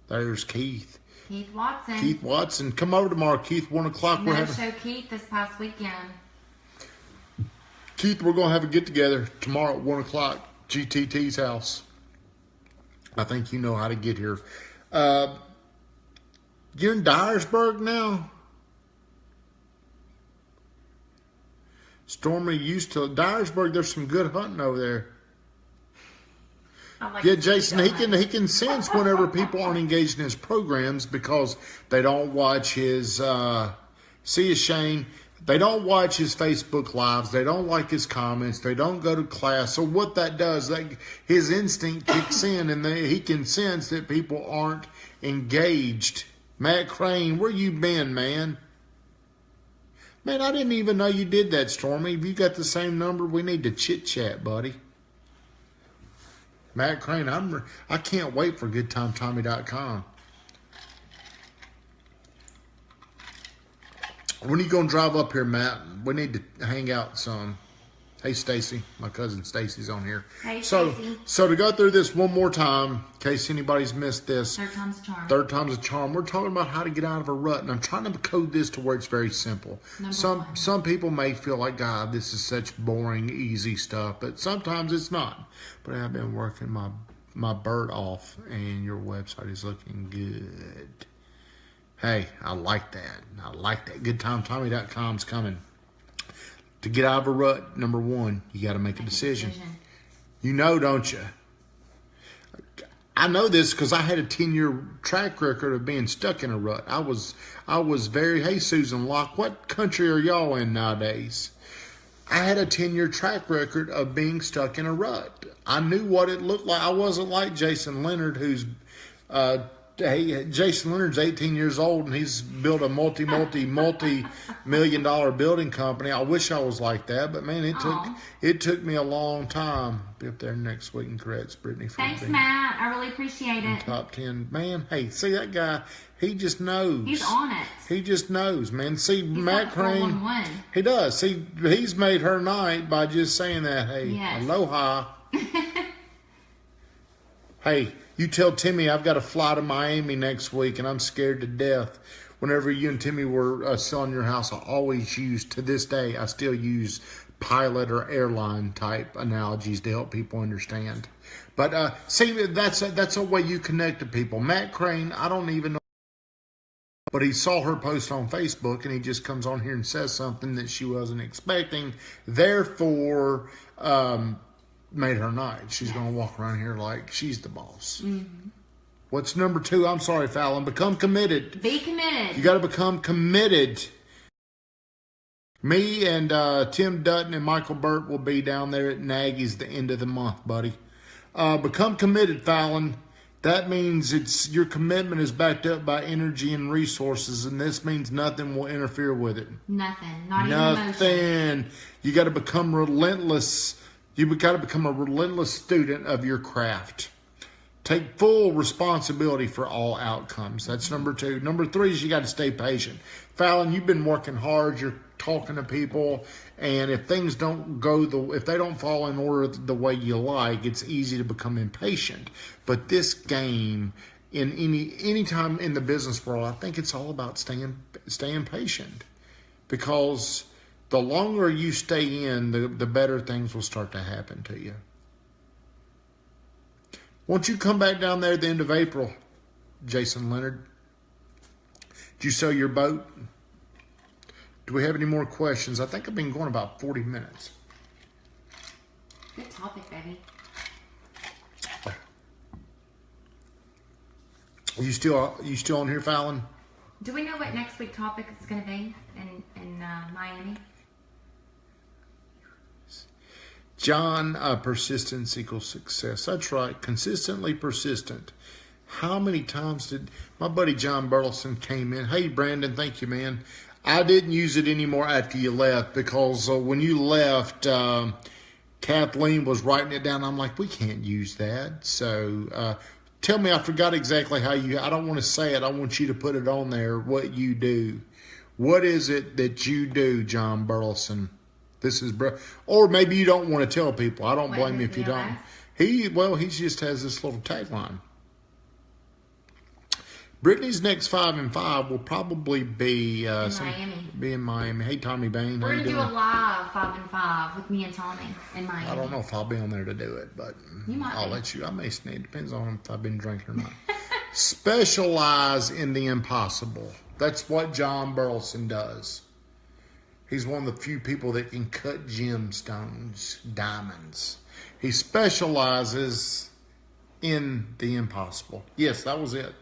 There's Keith. Keith Watson. Keith Watson. Come over tomorrow, Keith. 1 o'clock. No show Keith this past weekend. Keith, we're going to have a get-together tomorrow at 1 o'clock. GTT's house. I think you know how to get here. You're in Dyersburg now? Stormy used to Dyersburg. There's some good hunting over there. Yeah, Jason, he can sense whenever people aren't engaged in his programs because they don't watch his. See you, Shane. They don't watch his Facebook lives. They don't like his comments. They don't go to class. So what that does, his instinct kicks in, and he can sense that people aren't engaged. Matt Crane, where you been, man? Man, I didn't even know you did that, Stormy. If you got the same number, we need to chit-chat, buddy. Matt Crane, I can't wait for GoodTimeTommy.com. When are you going to drive up here, Matt? We need to hang out some. Hey, Stacy. My cousin Stacy's on here. Hey, so, Stacy. so to go through this one more time, in case anybody's missed this. Third time's a charm. Third time's a charm. We're talking about how to get out of a rut, and I'm trying to code this to where it's very simple. Some people may feel like, God, this is such boring, easy stuff, but sometimes it's not. But I've been working my bird off, and your website is looking good. Hey, I like that. I like that. GoodTimeTommy.com's coming. To get out of a rut, number one, you got to make a decision. You know, don't you? I know this because I had a 10-year track record of being stuck in a rut. I was very, hey, Susan Locke, what country are y'all in nowadays? I had a 10-year track record of being stuck in a rut. I knew what it looked like. I wasn't like Jason Leonard, who's... Jason Leonard's 18 years old and he's built a multi-million-dollar building company. I wish I was like that, but man, it took me a long time. Be up there next week and congrats, Brittany. Thanks, Matt. I really appreciate it. Top 10, man. Hey, see that guy? He just knows. He's on it. He just knows, man. See, Matt like Crane. 411. He does. See, he's made her night by just saying that. Hey, yes. Aloha. Hey, you tell Timmy I've got to fly to Miami next week and I'm scared to death. Whenever you and Timmy were selling your house, I always use, to this day, I still use pilot or airline type analogies to help people understand. But see, that's a way you connect to people. Matt Crane, I don't even know, but he saw her post on Facebook and he just comes on here and says something that she wasn't expecting. Therefore, made her night. She's going to walk around here like she's the boss. Mm-hmm. What's number 2? I'm sorry, Fallon. Become committed. Be committed. You got to become committed. Me and Tim Dutton and Michael Burt will be down there at Nagy's the end of the month, buddy. Become committed, Fallon. That means your commitment is backed up by energy and resources, and this means nothing will interfere with it. Nothing. Not Nothing. even emotion. You got to become relentless. You've got to become a relentless student of your craft. Take full responsibility for all outcomes. That's number 2. Number 3 is you got to stay patient. Fallon, you've been working hard. You're talking to people, and if things don't if they don't fall in order the way you like, it's easy to become impatient. But this game, in any time in the business world, I think it's all about staying patient, because the longer you stay in, the better things will start to happen to you. Won't you come back down there at the end of April, Jason Leonard? Did you sell your boat? Do we have any more questions? I think I've been going about 40 minutes. Good topic, baby. You still on here, Fallon? Do we know what next week topic is going to be in Miami? John, persistence equals success. That's right. Consistently persistent. How many times did my buddy John Burleson came in? Hey, Brandon, thank you, man. I didn't use it anymore after you left, because when you left, Kathleen was writing it down. I'm like, we can't use that. So tell me, I forgot exactly how I don't want to say it. I want you to put it on there, what you do. What is it that you do, John Burleson? Or maybe you don't want to tell people. I don't blame you if you don't. He just has this little tagline. Brittany's next 5 and 5 will probably be in Miami. Hey, Tommy Bain, we're gonna do a live 5 and 5 with me and Tommy in Miami. I don't know if I'll be on there to do it, but I'll let you. I may sneak. Depends on if I've been drinking or not. Specialize in the impossible. That's what John Burleson does. He's one of the few people that can cut gemstones, diamonds. He specializes in the impossible. Yes, that was it.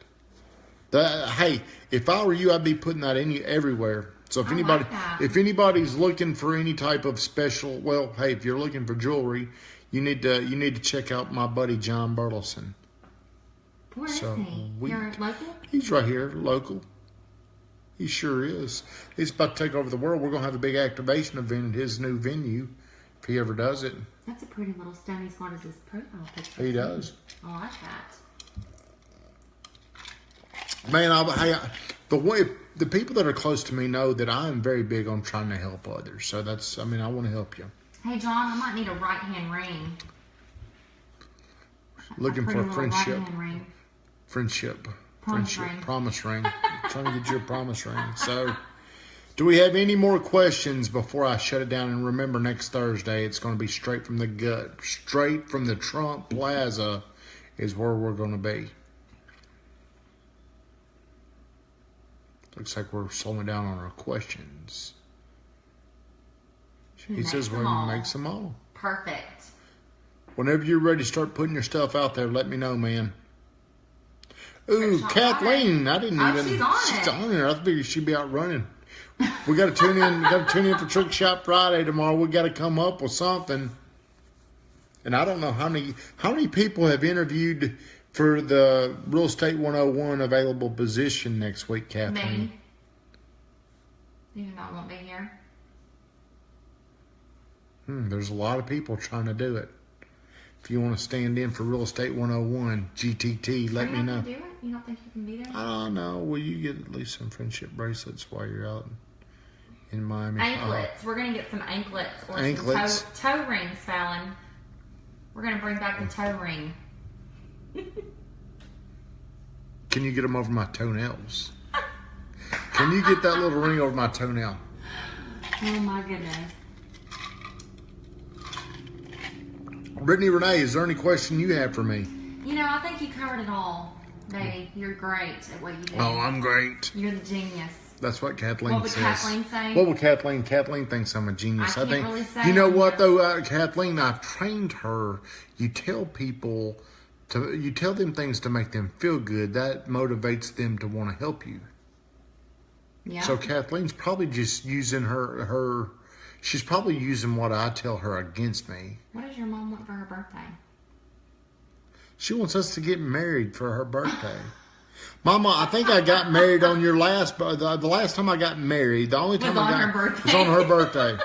Hey, if I were you, I'd be putting that everywhere. So if anybody's looking for any type of special, well, hey, if you're looking for jewelry, you need to check out my buddy John Burleson. Where is he? You're local? He's right here, local. He sure is. He's about to take over the world. We're going to have a big activation event at his new venue, if he ever does it. That's a pretty little stone he's got as his profile picture. He does. I like that. Man, the people that are close to me know that I am very big on trying to help others. So I want to help you. Hey, John, I might need a right-hand ring. Looking for a friendship. Right-hand ring. Friendship. Promise Friendship. ring. Promise ring. Trying to get you a promise ring. So, do we have any more questions before I shut it down? And remember, next Thursday, it's going to be straight from the gut. Straight from the Trump Plaza is where we're going to be. Looks like we're slowing down on our questions. He says we makes them all. Perfect. Whenever you're ready to start putting your stuff out there, let me know, man. Ooh, Kathleen! I didn't even. She's on it. I figured she'd be out running. We got to tune in. We got to tune in for Trick Shop Friday tomorrow. We got to come up with something. And I don't know how many people have interviewed for the Real Estate 101 available position next week, Kathleen. Me. You do not want me here. There's a lot of people trying to do it. If you want to stand in for Real Estate 101, GTT, let me know. Do it? You don't think you can be there? Oh, no. Well, you get at least some friendship bracelets while you're out in Miami. Anklets. We're going to get some anklets or anklets. Some toe rings, Fallon. We're going to bring back the toe ring. Can you get them over my toenails? Can you get that little ring over my toenail? Oh, my goodness. Brittany Renee, is there any question you have for me? You know, I think you covered it all, baby. You're great at what you do. Oh, I'm great. You're the genius. That's what Kathleen says. What would Kathleen say? What would Kathleen? Kathleen thinks I'm a genius. I can't really say. You know what though, Kathleen? I've trained her. You tell them things to make them feel good. That motivates them to want to help you. Yeah. So Kathleen's probably just using her. She's probably using what I tell her against me. What does your mom want for her birthday? She wants us to get married for her birthday. Mama, I think I got married on your the last time I got married. The only time was on her birthday.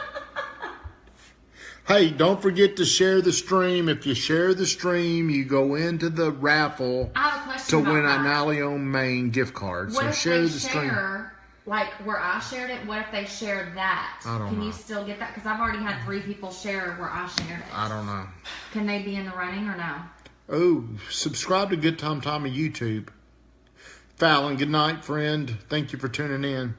Hey, don't forget to share the stream. If you share the stream, you go into the raffle to win an Allion Maine gift card. What so if share they the stream. Like where I shared it, what if they shared that? I don't know. Can you still get that? Because I've already had 3 people share where I shared it. I don't know. Can they be in the running or no? Oh, subscribe to GoodTimeTommy YouTube. Fallon, good night, friend. Thank you for tuning in.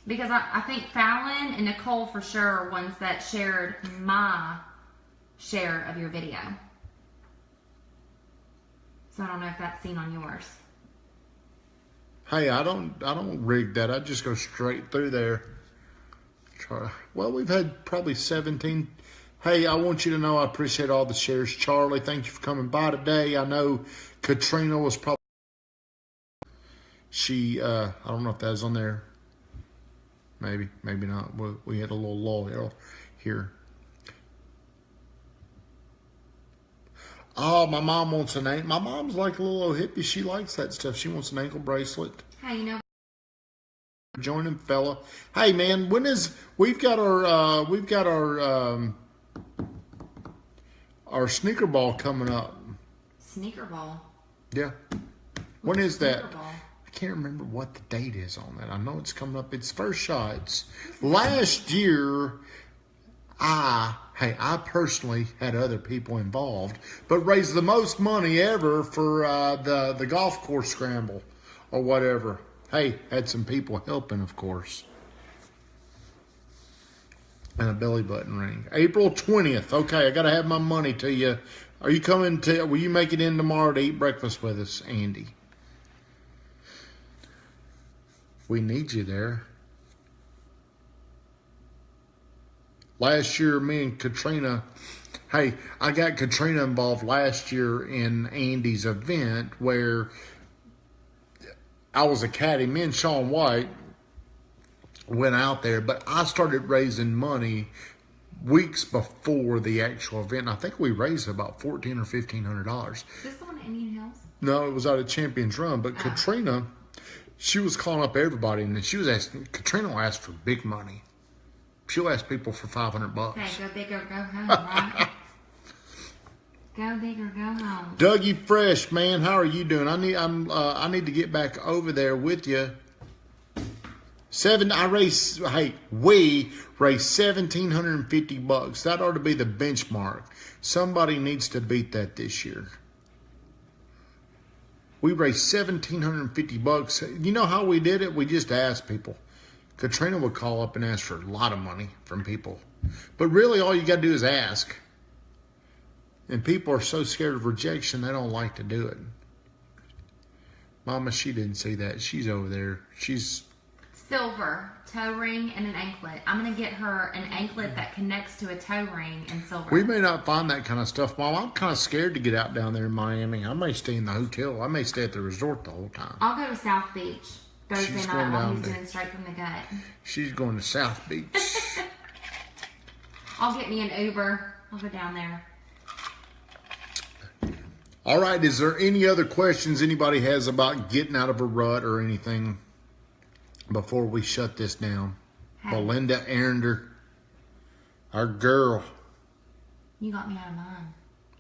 Because I think Fallon and Nicole for sure are ones that shared my share of your video. So I don't know if that's seen on yours. Hey, I don't rig that. I just go straight through there. Well, we've had probably 17. Hey, I want you to know I appreciate all the shares. Charlie, thank you for coming by today. I know Katrina was probably... I don't know if that was on there. Maybe not. We had a little lull here. Oh, my mom wants an ankle. My mom's like a little old hippie. She likes that stuff. She wants an ankle bracelet. Hey, you know. Joining fella. Hey man, we've got our sneaker ball coming up. Sneaker ball. Yeah. When is that? Ball? I can't remember what the date is on that. I know it's coming up. It's first shots. Last year, I personally had other people involved, but raised the most money ever for the golf course scramble or whatever. Hey, had some people helping, of course. And a belly button ring. April 20th. Okay, I got to have my money to you. Are you coming will you make it in tomorrow to eat breakfast with us, Andy? We need you there. Last year, me and Katrina, I got Katrina involved last year in Andy's event where I was a caddy. Me and Sean White went out there, but I started raising money weeks before the actual event. I think we raised about $1,400 or $1,500. Is this the one at Indian Hills? No, it was out of Champions Run. But Katrina, she was calling up everybody, and then she was asking. Katrina will ask for big money. She'll ask people for $500. Hey, go big or go home, right? Go big or go home. Dougie Fresh, man, how are you doing? I need to get back over there with you. We raised $1,750. That ought to be the benchmark. Somebody needs to beat that this year. We raised $1,750. You know how we did it? We just asked people. Katrina would call up and ask for a lot of money from people. But really all you got to do is ask. And people are so scared of rejection, they don't like to do it. Mama, she didn't see that. She's over there. She's... Silver, toe ring, and an anklet. I'm going to get her an anklet that connects to a toe ring in silver. We may not find that kind of stuff, Mom. I'm kind of scared to get out down there in Miami. I may stay in the hotel. I may stay at the resort the whole time. I'll go to South Beach Thursday night while he's doing Straight from the Gut. She's going to South Beach. I'll get me an Uber. I'll go down there. All right. Is there any other questions anybody has about getting out of a rut or anything before we shut this down? Hey. Belinda Arender, our girl. You got me out of mine.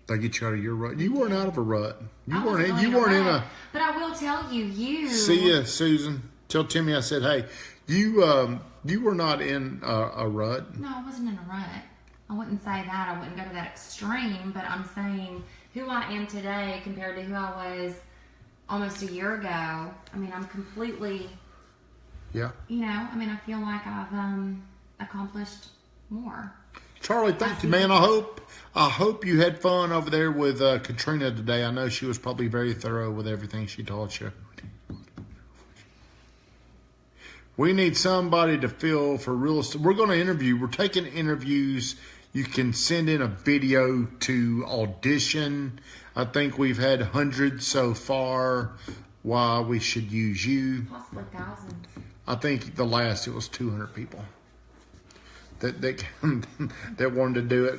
Did I get you out of your rut? You weren't out of a rut. You weren't in a. But I will tell you. See ya, Susan. Tell Timmy I said, hey, you were not in a rut. No, I wasn't in a rut. I wouldn't say that. I wouldn't go to that extreme. But I'm saying who I am today compared to who I was almost a year ago. I mean, I'm completely. Yeah. You know, I mean, I feel like I've accomplished more. Charlie, thank you, man. I hope you had fun over there with Katrina today. I know she was probably very thorough with everything she taught you. We need somebody to fill for real estate. We're going to interview. We're taking interviews. You can send in a video to audition. I think we've had hundreds so far. Why we should use you. Possibly thousands. I think the last it was 200 people that wanted to do it.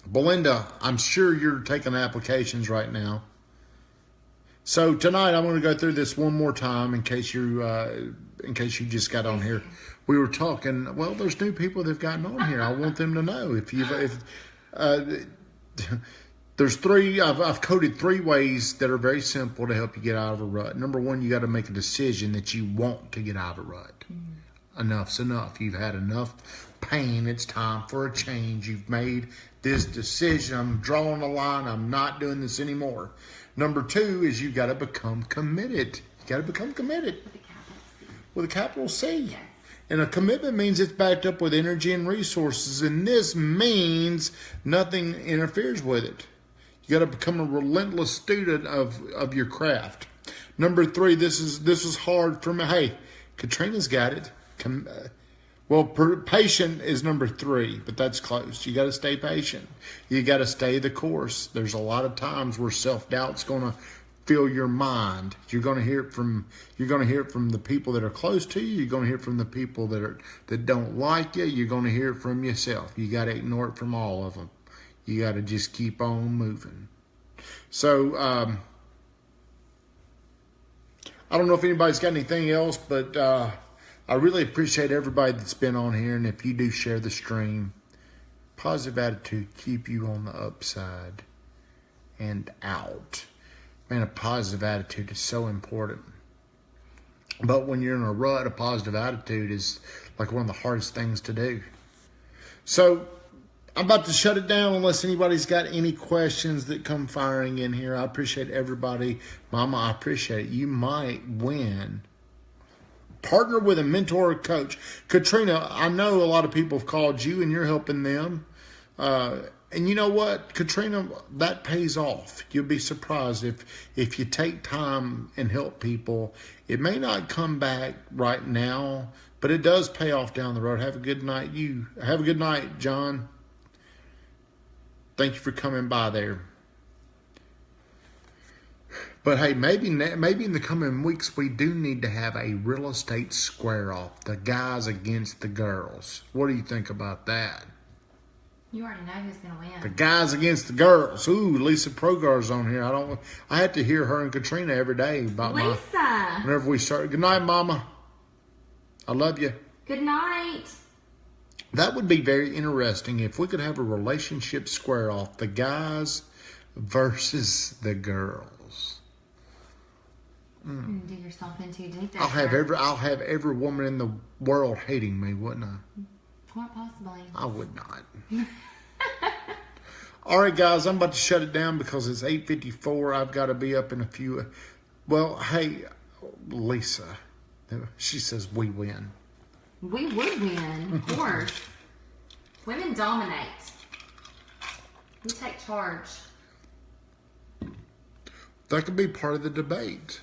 Belinda, I'm sure you're taking applications right now. So tonight I'm going to go through this one more time in case you just got on here. We were talking. Well, there's new people that've gotten on here. I want them to know there's three. I've coded 3 ways that are very simple to help you get out of a rut. Number 1, you got to make a decision that you want to get out of a rut. Enough's enough. You've had enough pain. It's time for a change. You've made this decision. I'm drawing a line. I'm not doing this anymore. Number 2 is you got to become committed. You got to become committed. With a capital C. Yes. And a commitment means it's backed up with energy and resources. And this means nothing interferes with it. You got to become a relentless student of your craft. Number 3, this is hard for me. Hey, Katrina's got it. Patient is number 3, but that's close. You got to stay patient. You got to stay the course. There's a lot of times where self-doubt's going to fill your mind. You're going to hear it from the people that are close to you. You're going to hear it from the people that don't like you. You're going to hear it from yourself. You got to ignore it from all of them. You got to just keep on moving. So I don't know if anybody's got anything else, but I really appreciate everybody that's been on here. And if you do share the stream, positive attitude keep you on the upside and out. Man, a positive attitude is so important. But when you're in a rut, a positive attitude is like one of the hardest things to do. So I'm about to shut it down unless anybody's got any questions that come firing in here. I appreciate everybody. Mama, I appreciate it. You might win. Partner with a mentor or coach. Katrina, I know a lot of people have called you and you're helping them. And you know what, Katrina, that pays off. You'll be surprised if you take time and help people. It may not come back right now, but it does pay off down the road. Have a good night. Have a good night, John. Thank you for coming by there. But hey, maybe in the coming weeks, we do need to have a real estate square off. The guys against the girls. What do you think about that? You already know who's going to win. The guys against the girls. Ooh, Lisa Progar's on here. I have to hear her and Katrina every day about Lisa. Whenever we start. Good night, Mama. I love you. Good night. That would be very interesting if we could have a relationship square off. The guys versus the girls. Do yourself in too deep. I'll have every woman in the world hating me, wouldn't I? Quite possibly. I would not. All right, guys, I'm about to shut it down because it's 8:54. I've got to be up in a few. Well, hey, Lisa, she says we win. We would win, of course. Women dominate. We take charge. That could be part of the debate.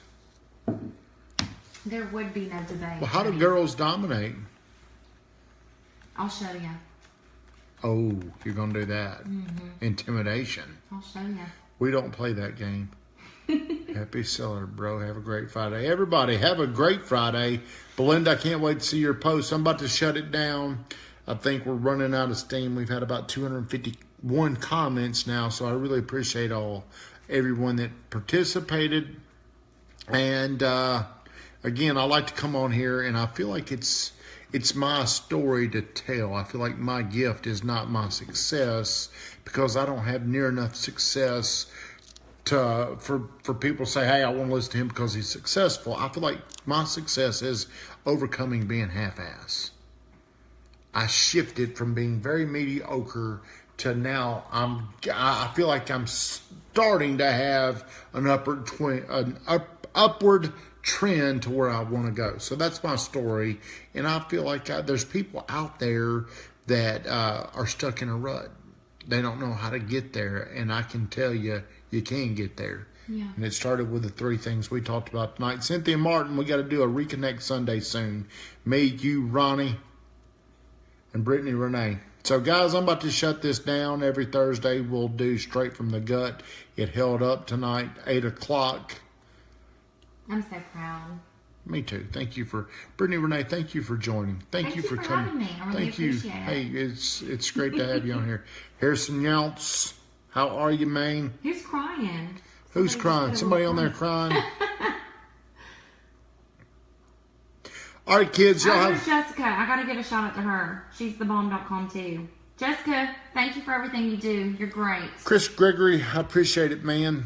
There would be no debate. Well, how do girls dominate? I'll show you. Oh, you're going to do that. Intimidation. I'll show you. We don't play that game. Happy seller, bro. Have a great Friday. Everybody, have a great Friday. Belinda, I can't wait to see your post. I'm about to shut it down. I think we're running out of steam. We've had about 251 comments now, so I really appreciate everyone that participated. And again, I like to come on here, and I feel like it's my story to tell. I feel like my gift is not my success because I don't have near enough success for people to say, hey, I want to listen to him because he's successful. I feel like my success is overcoming being half-ass. I shifted from being very mediocre to now I feel like I'm starting to have an upward trend to where I want to go. So that's my story, and I feel like there's people out there that are stuck in a rut. They don't know how to get there, and I can tell you, you can get there. Yeah. And it started with the 3 things we talked about tonight. Cynthia Martin, we got to do a Reconnect Sunday soon. Me, you, Ronnie, and Brittany Renee. So, guys, I'm about to shut this down. Every Thursday we'll do Straight from the Gut. It held up tonight, 8 o'clock. I'm so proud. Me too. Thank you for Brittany Renee. Thank you for joining. Thank you for coming. Having me. I really appreciate it. Hey, it's great to have you on here. Harrison Younts, how are you, man? Who's crying? Who's crying? Somebody on there crying? All right, kids. Y'all There's Jessica. I gotta give a shout out to her. She's thebomb.com too. Jessica, thank you for everything you do. You're great. Chris Gregory, I appreciate it, man.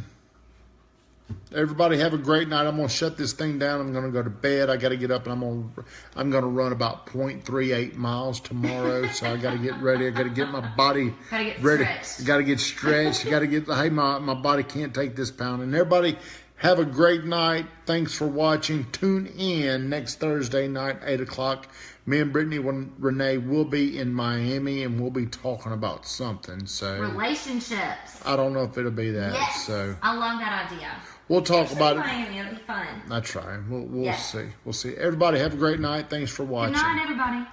Everybody have a great night. I'm gonna shut this thing down. I'm gonna go to bed. I gotta get up, and I'm gonna run about 0.38 miles tomorrow. So I gotta get ready. I gotta get my body ready. Stretched. Gotta get stretched. Gotta get. Hey, my body can't take this pounding. Everybody have a great night. Thanks for watching. Tune in next Thursday night, 8 o'clock. Me and Brittany Renee will be in Miami, and we'll be talking about something. So Relationships. I don't know if it'll be that. Yes. So I love that idea. we'll talk about it. Miami. It'll be fun. That's right. We'll see. We'll see. Everybody have a great night. Thanks for watching. Good night, everybody.